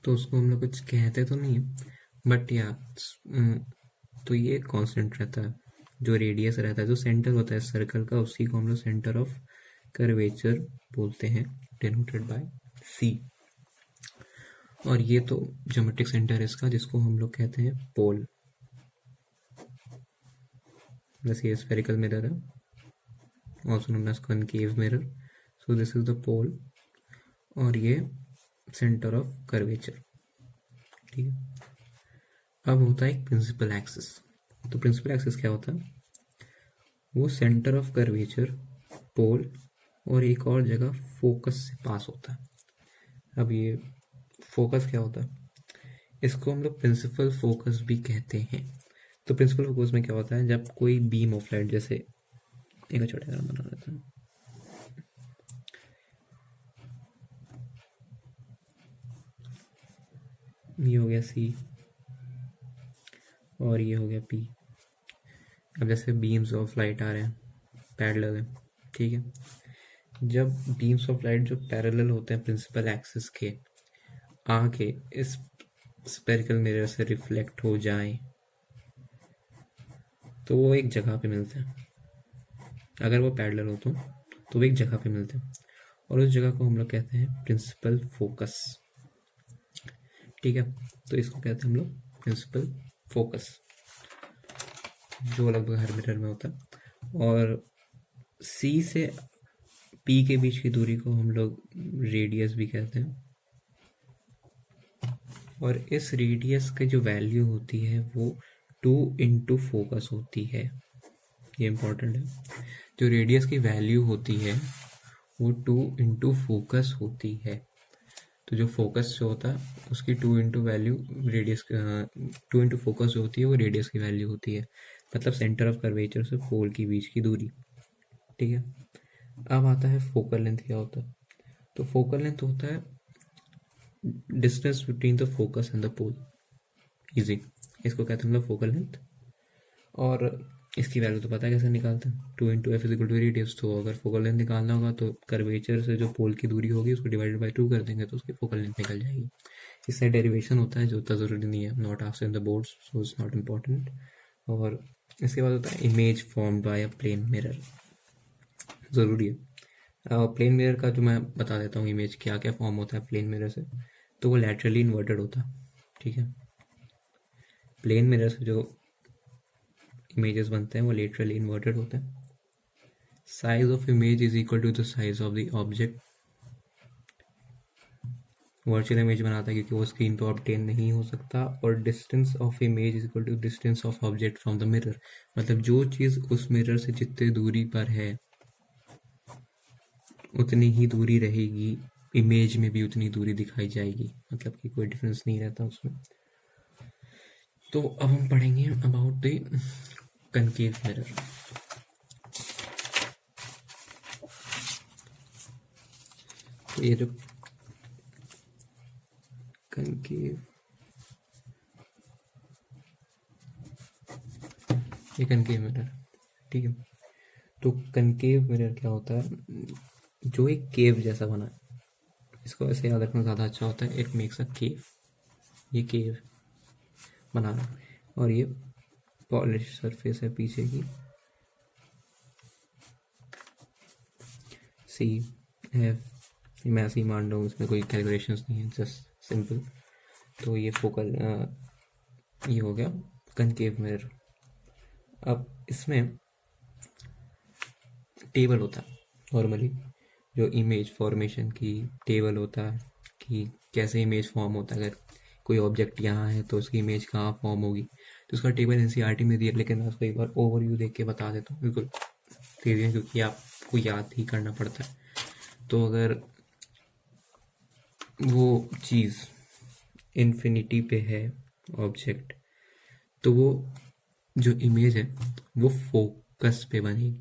तो उसको हम लोग कुछ कहते तो नहीं है, बट या तो ये कांस्टेंट रहता है। जो रेडियस रहता है, जो सेंटर होता है सर्कल का, उसी को हम लोग सेंटर ऑफ कर्वेचर बोलते हैं, डिनोटेड बाय सी। और ये तो ज्योमेट्रिक सेंटर है इसका, जिसको हम लोग कहते हैं पोल। बस ये स्फेरिकल मिरर है, also known as concave mirror. So this is the pole और ये सेंटर ऑफ कर्वेचर। ठीक है, अब होता है एक प्रिंसिपल एक्सिस। तो प्रिंसिपल एक्सिस क्या होता है? वो सेंटर ऑफ कर्वेचर, पोल और एक और जगह फोकस से पास होता है। अब ये फोकस क्या होता है? इसको हम लोग प्रिंसिपल फोकस भी कहते हैं। तो प्रिंसिपल फोकस में क्या होता है, जब कोई बीम ऑफ लाइट, जैसे एक छोटा डायग्राम बना लेते हैं, ये हो गया सी और ये हो गया पी। अब जैसे बीम्स ऑफ लाइट आ रहे हैं, पैरेलल है, ठीक है। जब बीम्स ऑफ लाइट जो पैरेलल होते हैं प्रिंसिपल एक्सिस के, आके इस स्पेरिकल मिरर से रिफ्लेक्ट हो जाएं, तो वो एक जगह पे मिलते हैं। अगर वो पैरेलल हो तो वो एक जगह पे मिलते हैं, और उस जगह को हम लोग कहते हैं प्रिंसिपल फोकस। ठीक है, तो इसको कहते हैं हम लोग प्रिंसिपल फोकस, जो लगभग हर मिरर में होता है। और सी से पी के बीच की दूरी को हम लोग रेडियस भी कहते हैं। और इस रेडियस की जो वैल्यू होती है वो 2 इंटू फोकस होती है। ये इम्पोर्टेंट है, जो रेडियस की वैल्यू होती है वो 2 इंटू फोकस होती है। तो जो फोकस जो होता है उसकी 2 into value radius, 2 into focus जो होती है वो रेडियस की वैल्यू होती है, मतलब सेंटर ऑफ कर्वेचर से पोल के बीच की दूरी। ठीक है, अब आता है फोकल लेंथ क्या होता है। तो फोकल लेंथ होता है distance between the focus and the pole. Easy, इसको कहते हैं हम लोग फोकल लेंथ। और इसकी वैल्यू तो पता है कैसे निकालते हैं, 2 into f is equal to radius. तो अगर फोकल लेंथ निकालना होगा तो कर्वेचर से जो पोल की दूरी होगी उसको डिवाइडेड बाई 2 कर देंगे तो उसकी फोकल लेंथ निकल जाएगी। इससे डेरिवेशन होता है जो उतना ज़रूरी नहीं है, not asked in the boards, so it's not important. और इसके बाद होता है image form by a plane mirror, ज़रूरी है। प्लेन मिरर का जो मैं बता देता हूँ इमेज क्या क्या फॉर्म होता है प्लेन मिरर से। तो वो लैटरली इन्वर्टेड होता है। ठीक है, प्लेन मिरर से जो इमेजेस बनते हैं वो लेटरली इन्वर्टेड होते हैं। Size of image is equal to the size of the object. Virtual image बनाता है क्योंकि वो स्क्रीन पर ऑब्टेन नहीं हो सकता। और distance of image is equal to distance of object from the mirror, मतलब जो चीज़ उस मिरर से जितनी दूरी पर है उतनी ही दूरी रहेगी, इमेज में भी उतनी दूरी दिखाई जाएगी, मतलब कि कोई डिफरेंस नहीं रहता उसमें। तो अब हम पढ़ेंगे अबाउट द कनकेव मिरर। तो ये जो कनकेव, ये कनकेव मिरर, ठीक है। तो कनकेव मिरर क्या होता है, जो एक केव जैसा बना है, इसको ऐसे याद रखना ज़्यादा अच्छा होता है। इट मेक्स अ केव, ये केव बना रहा है और ये पॉलिश सरफेस है पीछे की, सी है, मैं ऐसे ही मान रहा हूँ, इसमें कोई कैलकुलेशंस नहीं है, जस्ट सिंपल। तो ये फोकल, ये हो गया कनकेव मिरर। अब इसमें टेबल होता है नॉर्मली, जो इमेज फॉर्मेशन की टेबल होता है कि कैसे इमेज फॉर्म होता है। अगर कोई ऑब्जेक्ट यहाँ है तो उसकी इमेज कहाँ फॉर्म होगी, तो उसका टेबल एनसीईआरटी में दिया, लेकिन मैं उसको एक बार ओवरव्यू देख के बता देता हूँ बिल्कुल तेजी, क्योंकि आपको याद ही करना पड़ता है। तो अगर वो चीज़ इन्फिनिटी पे है ऑब्जेक्ट, तो वो जो इमेज है वो फोकस पे बनेगी।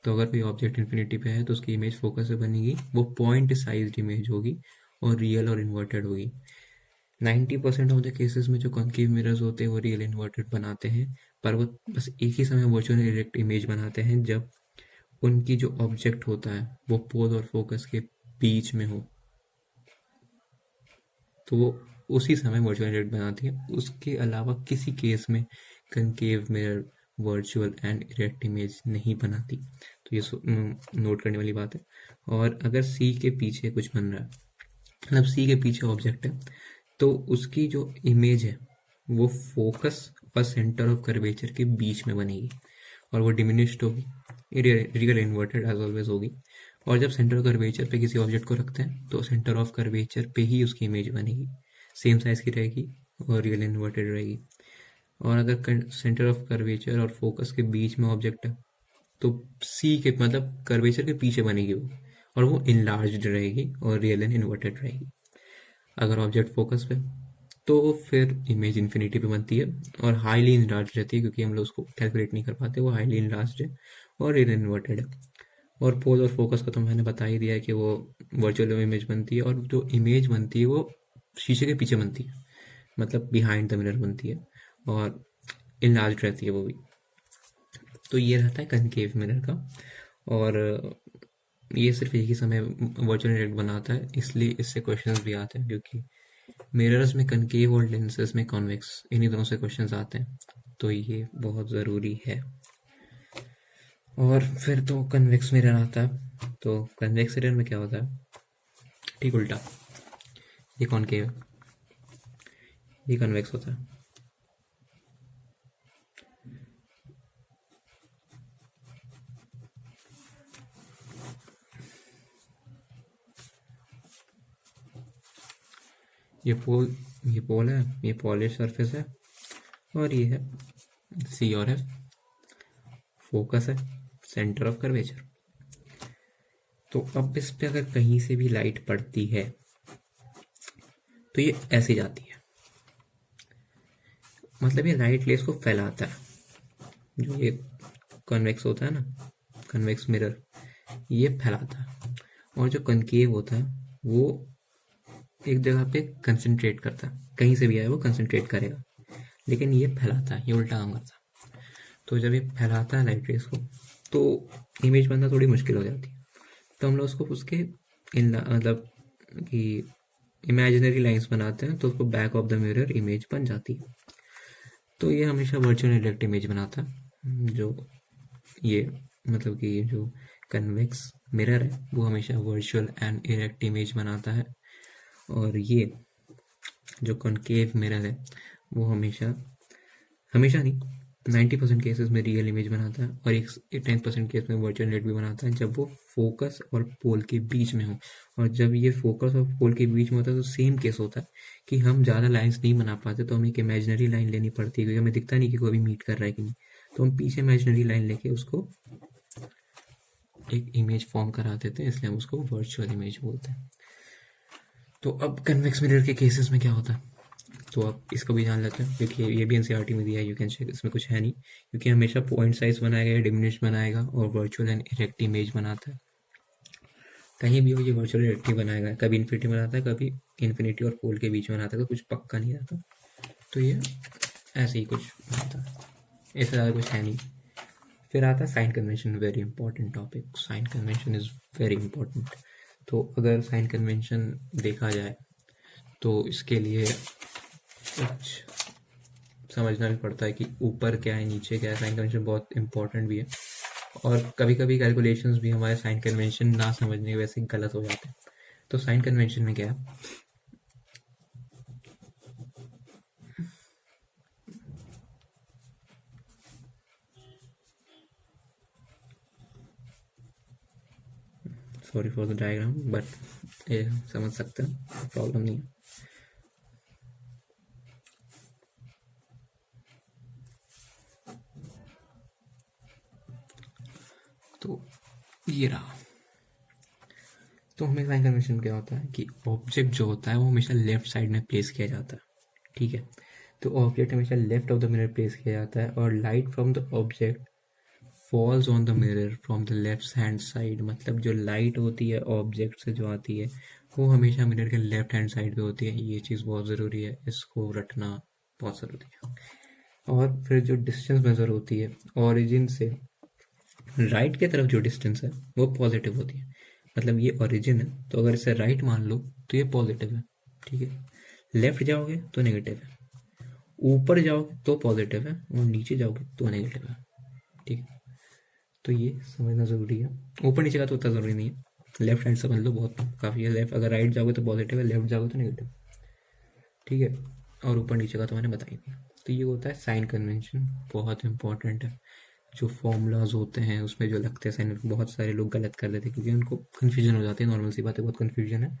तो अगर कोई ऑब्जेक्ट इन्फिनिटी पे है तो उसकी इमेज फोकस से बनेगी, वो पॉइंट साइज्ड इमेज होगी और रियल और इन्वर्टेड होगी। 90% ऑफ द केसेस में जो कॉन्केव मिरर्स होते हैं वो रियल इन्वर्टेड बनाते हैं, पर वो बस एक ही समय वर्चुअल डायरेक्ट इमेज बनाते हैं जब उनकी जो ऑब्जेक्ट होता है वो पोल और फोकस के बीच में हो, तो वो उसी समय वर्चुअल रियलिटी बनाती है। उसके अलावा किसी केस में concave mirror virtual and erect image नहीं बनाती। तो ये नोट करने वाली बात है। और अगर सी के पीछे कुछ बन रहा है, मतलब सी के पीछे ऑब्जेक्ट है, तो उसकी जो इमेज है वो फोकस और सेंटर ऑफ कर्वेचर के बीच में बनेगी और वो डिमिनिश्ड होगी, रियल इन्वर्टेड एज ऑलवेज होगी। और जब सेंटर ऑफ कर्वेचर पे किसी ऑब्जेक्ट को रखते हैं तो सेंटर ऑफ कर्वेचर पे ही उसकी इमेज बनेगी, सेम साइज की रहेगी और रियल इन्वर्टेड रहेगी। और अगर सेंटर ऑफ कर्वेचर और फोकस के बीच में ऑब्जेक्ट है तो सी के मतलब कर्वेचर के पीछे बनेगी वो, और वो इनलार्ज्ड रहेगी और रियल एंड इन्वर्टेड रहेगी। अगर ऑब्जेक्ट फोकस पे तो फिर इमेज इन्फिनिटी पे बनती है और हाईली इनलार्ज रहती है, क्योंकि हम लोग उसको कैलकुलेट नहीं कर पाते, वो हाईली इनलार्ज है और रियल इन्वर्टेड है। और पोज और फोकस का तो मैंने बता ही दिया है कि वो वर्चुअल इमेज बनती है, और जो इमेज बनती है वो शीशे के पीछे बनती है, मतलब बिहाइंड द मिरर बनती है और इनलार्ज रहती है वो भी। तो ये रहता है कनकेव मिरर का। और ये सिर्फ एक ही समय वर्चुअल रियलिटी बनाता है, इसलिए इससे क्वेश्चंस भी आते हैं, क्योंकि मिरर्स में कनकेव और लेंसेज में कॉन्वेक्स, इन्हीं दोनों से क्वेश्चंस आते हैं, तो ये बहुत ज़रूरी है। और फिर तो कन्वेक्स मिरर आता है। तो कन्वेक्स मिरर में क्या होता है, ठीक उल्टा, ये कॉनकेव है, ये कन्वेक्स होता है। ये पोल है, ये पॉलिश सरफेस है, और ये है सी और एफ, फोकस है, सेंटर ऑफ कर्वेचर। तो अब इस पे अगर कहीं से भी लाइट पड़ती है तो ये ऐसे जाती है, मतलब ये लाइट रेस को फैलाता है। जो ये कन्वेक्स होता है ना, कन्वेक्स मिरर, ये फैलाता है। और जो कनकेव होता है वो एक जगह पे कंसंट्रेट करता है, कहीं से भी आए वो कंसंट्रेट करेगा, लेकिन ये फैलाता है, ये उल्टा काम करता है। तो जब ये फैलाता है लाइट रेस को तो इमेज बनना थोड़ी मुश्किल हो जाती है। तो हम लोग उसको उसके मतलब कि इमेजिनरी लाइंस बनाते हैं, तो उसको back of the mirror image बन जाती है। तो ये हमेशा वर्चुअल इरेक्ट इमेज बनाता है। जो ये मतलब कि ये जो कन्वेक्स मिरर है वो हमेशा वर्चुअल एंड इरेक्ट इमेज बनाता है, और ये जो कॉनकेव मिरर है वो हमेशा नहीं 90% केसेस में रियल इमेज बनाता है, और एक 10% केस में वर्चुअल इमेज भी बनाता है, जब वो फोकस और पोल के बीच में हो। और जब ये फोकस और पोल के बीच में होता है तो सेम केस होता है कि हम ज़्यादा लाइंस नहीं बना पाते, तो हमें एक इमेजिनरी लाइन लेनी पड़ती है, क्योंकि हमें दिखता नहीं कि कोई भी मीट कर रहा है कि नहीं, तो हम पीछे इमेजिनरी लाइन लेके उसको एक इमेज फॉर्म करा देते हैं, इसलिए हम उसको वर्चुअल इमेज बोलते हैं। तो अब कन्वेक्स मिरर के केसेस में क्या होता है, तो आप इसको भी जान लेते हैं, क्योंकि ये भी एनसीईआरटी में दिया है, यू कैन चेक, इसमें कुछ है नहीं, क्योंकि हमेशा पॉइंट साइज बनाएगा या डिमिनिश बनाएगा और वर्चुअल एंड इरेक्ट इमेज बनाता है। कहीं भी हो ये वर्चुअल इरेक्ट ही बनाएगा, कभी इन्फिनिटी बनाता है, कभी इन्फिनिटी और पोल के बीच में बनाता है, तो कुछ पक्का नहीं रहता। तो ये ऐसे ही कुछ बनता है, इससे ज़्यादा कुछ है नहीं। फिर आता है sign convention, very important topic. Sign convention is very important. तो अगर साइन कन्वेंशन देखा जाए तो इसके लिए कुछ समझना भी पड़ता है कि ऊपर क्या है नीचे क्या है। साइन कन्वेंशन बहुत इंपॉर्टेंट भी है, और कभी कभी कैलकुलेशंस भी हमारे साइन कन्वेंशन ना समझने की वजह से गलत हो जाते हैं। तो साइन कन्वेंशन में क्या है, sorry for the diagram, but ये समझ सकते हैं, प्रॉब्लम नहीं है। तो ये रहा। तो हमें साइन कन्वेंशन क्या होता है कि ऑब्जेक्ट जो होता है वो हमेशा लेफ्ट साइड में प्लेस किया जाता है, ठीक है। तो ऑब्जेक्ट हमेशा left of the mirror place किया जाता है, और light from the object falls on the mirror from the left hand side. मतलब जो लाइट होती है ऑब्जेक्ट से जो आती है वो हमेशा मिरर के लेफ्ट हैंड साइड पे होती है। ये चीज़ बहुत ज़रूरी है, इसको रटना बहुत ज़रूरी है। और फिर जो डिस्टेंस मेजर होती है ओरिजिन से राइट की तरफ, जो डिस्टेंस है वो पॉजिटिव होती है। मतलब ये ओरिजिन है, तो अगर इसे राइट मान लो तो ये पॉजिटिव है, ठीक है। लेफ्ट जाओगे तो नेगेटिव है, ऊपर जाओगे तो पॉजिटिव है, और नीचे जाओगे तो नेगेटिव है। ठीक है, तो ये समझना ज़रूरी है। ऊपर नीचे का तो उतना ज़रूरी नहीं है, लेफ्ट हैंड समझ लो बहुत काफ़ी है। लेफ्ट अगर राइट जाओगे तो पॉजिटिव है, लेफ्ट जाओगे तो नेगेटिव। ठीक है, और ऊपर नीचे का तो मैंने बता ही दिया। तो ये होता है साइन कन्वेंशन, बहुत इंपॉर्टेंट है। जो फॉर्मूलाज होते हैं उसमें जो लगते हैं साइन, बहुत सारे लोग गलत कर देते हैं क्योंकि उनको कन्फ्यूजन हो जाती है, नॉर्मल सी बात है, बहुत कन्फ्यूजन है।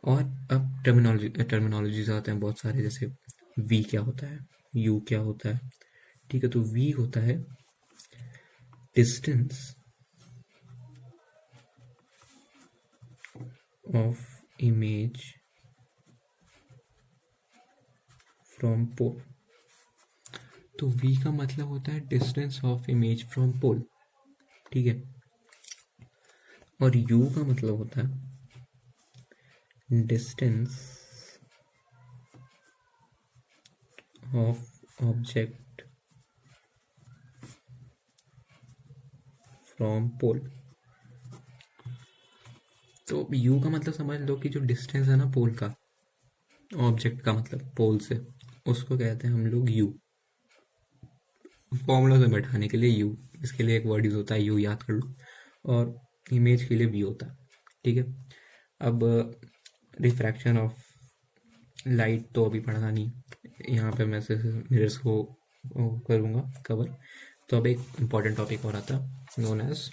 और अब टर्मिनोलॉजीज आते हैं बहुत सारे, जैसे वी क्या होता है, यू क्या होता है। ठीक है, तो वी होता है distance of image from pole. तो v का मतलब होता है distance of image from pole. ठीक है, और u का मतलब होता है distance of object from pole. तो u का मतलब समझ लो कि जो डिस्टेंस है ना पोल का, ऑब्जेक्ट का मतलब पोल से, उसको कहते हैं हम लोग u। फॉर्मूला से बैठाने के लिए u, इसके लिए एक वर्ड यूज होता है u, याद कर लो। और इमेज के लिए v होता है। ठीक है, अब रिफ्रैक्शन ऑफ लाइट तो अभी पढ़ना नहीं, यहाँ पे मैं सिर्फ मिरर्स को करूँगा कवर। तो अब एक इम्पॉर्टेंट टॉपिक और आता है नोन एज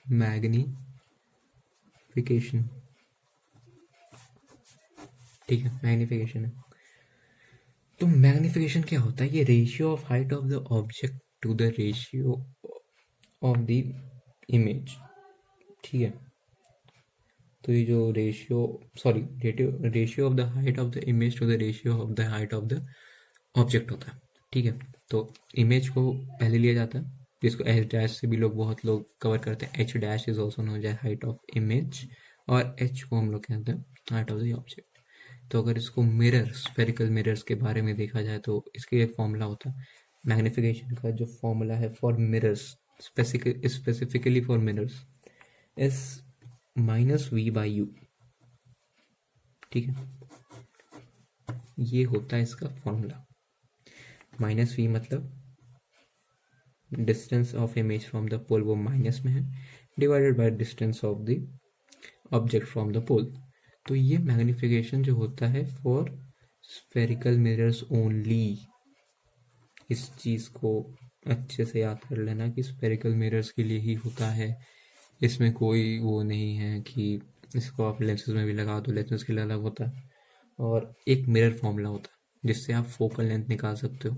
मैग्निफिकेशन। ठीक है, मैग्निफिकेशन है। तो मैग्निफिकेशन क्या होता है? ये ratio of height of the object to the ratio of the image. ठीक है, तो ये जो ratio of the height of the image to the ratio of the height of the object होता है। ठीक है, तो इमेज को पहले लिया जाता है, जिसको एच डैश से भी बहुत लोग कवर करते हैं। H dash is also known as height of image, और एच को हम लोग कहते हैं हाइट ऑफ द ऑब्जेक्ट। तो अगर इसको मिरर, स्फेरिकल मिरर्स के बारे में देखा जाए तो इसके एक फॉर्मूला होता है मैग्निफिकेशन का। जो फॉर्मूला है for mirrors, specifically for mirrors, is -v/u। ठीक है, ये होता है इसका फॉर्मूला। -v मतलब distance of image from the pole, वो माइनस में है, divided by distance of the object from the pole. तो ये मैग्निफिकेशन जो होता है फॉर स्फेरिकल मिरर्स ओनली। इस चीज़ को अच्छे से याद कर लेना कि स्फेरिकल मिरर्स के लिए ही होता है, इसमें कोई वो नहीं है कि इसको आप लेंसेज में भी लगा दो, लेंसेज के लिए अलग होता है। और एक मिरर फॉर्मूला होता है जिससे आप फोकल लेंथ निकाल सकते हो।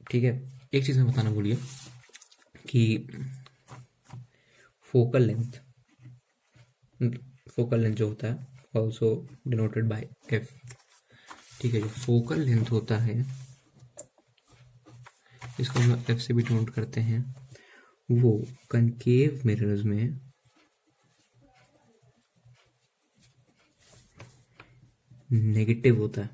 ठीक है, एक चीज़ मैं बताना भूलिए कि फोकल लेंथ जो होता है ऑल्सो डिनोटेड बाय एफ। ठीक है, जो फोकल लेंथ होता है इसको हम एफ से भी डिनोट करते हैं, वो कनकेव मिरर्स में नेगेटिव होता है।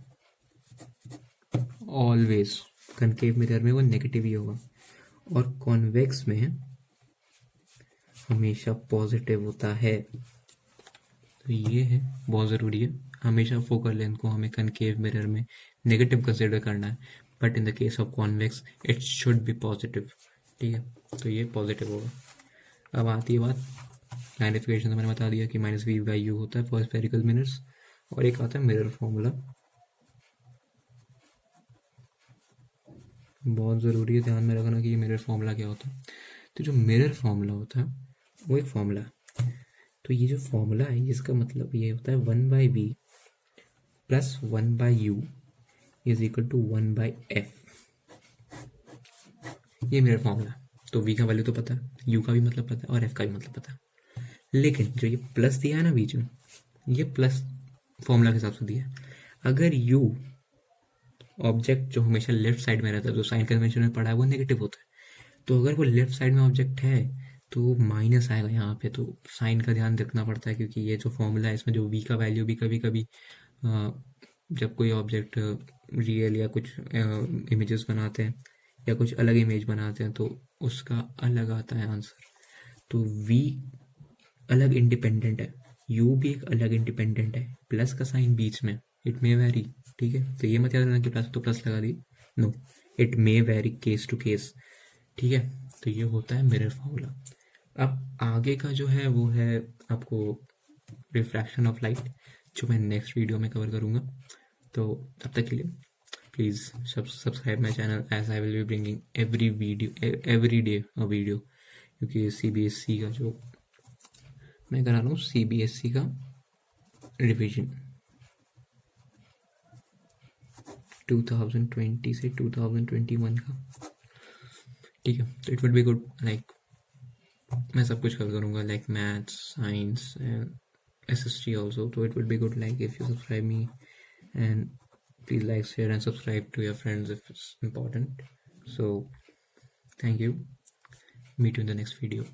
ऑलवेज कनकेव मिरर में वो नेगेटिव ही होगा, और कॉन्वेक्स में हमेशा पॉजिटिव होता है। तो ये है, बहुत ज़रूरी है, हमेशा फोकल लेंथ को हमें कनकेव मिरर में नेगेटिव कंसिडर करना है, but in the case of convex it should be positive. ठीक है, तो ये पॉजिटिव होगा। अब आती है बात मैग्निफिकेशन, तो मैंने बता दिया कि -v/u होता है फॉर स्फेरिकल मिरर्स। और एक आता है मिरर फॉर्मूला, बहुत ज़रूरी है ध्यान में रखना कि ये मिरर फॉर्मूला क्या होता है। तो जो मिरर फॉर्मूला होता है वो एक फॉर्मूला है। तो ये जो फॉर्मूला है इसका मतलब ये होता है 1/v + 1/u is equal to 1/f। ये मिरर फॉर्मूला है। तो v का वैल्यू तो पता है, u का भी मतलब पता है, और f का भी मतलब पता है। लेकिन जो ये प्लस दिया है ना बीच में, ये प्लस फॉर्मूला के हिसाब से दिया है। अगर u ऑब्जेक्ट जो हमेशा लेफ्ट साइड में रहता है, जो साइन कन्वेंशन में पढ़ा है, वो नेगेटिव होता है। तो अगर वो लेफ्ट साइड में ऑब्जेक्ट है तो माइनस आएगा यहाँ पे। तो साइन का ध्यान रखना पड़ता है, क्योंकि ये जो फॉर्मूला है इसमें जो v का वैल्यू भी कभी कभी जब कोई ऑब्जेक्ट रियल या कुछ इमेजेस बनाते हैं या कुछ अलग इमेज बनाते हैं तो उसका अलग आता है आंसर। तो v अलग इंडिपेंडेंट है, यू भी एक अलग इंडिपेंडेंट है, प्लस का साइन बीच में, इट मे वेरी, ठीक है। तो ये मत याद रखना कि प्लस तो प्लस लगा दी, no, it may vary case to case, ठीक है। तो ये होता है मिरर फार्मूला। अब आगे का जो है वो है आपको रिफ्रैक्शन ऑफ लाइट, जो मैं नेक्स्ट वीडियो में कवर करूँगा। तो तब तक के लिए please subscribe my channel, as I will be bringing every day a video, क्योंकि CBSE का जो मैं करा रहा हूँ, CBSE का रिविजन 2020 से 2021 का, ठीक है। तो it would be good, like मैं सब कुछ कवर करूँगा, like maths, science and SST also. So it would be good, like, if you subscribe me, and please like, share and subscribe to your friends if it's important. So thank you, meet you in the next video.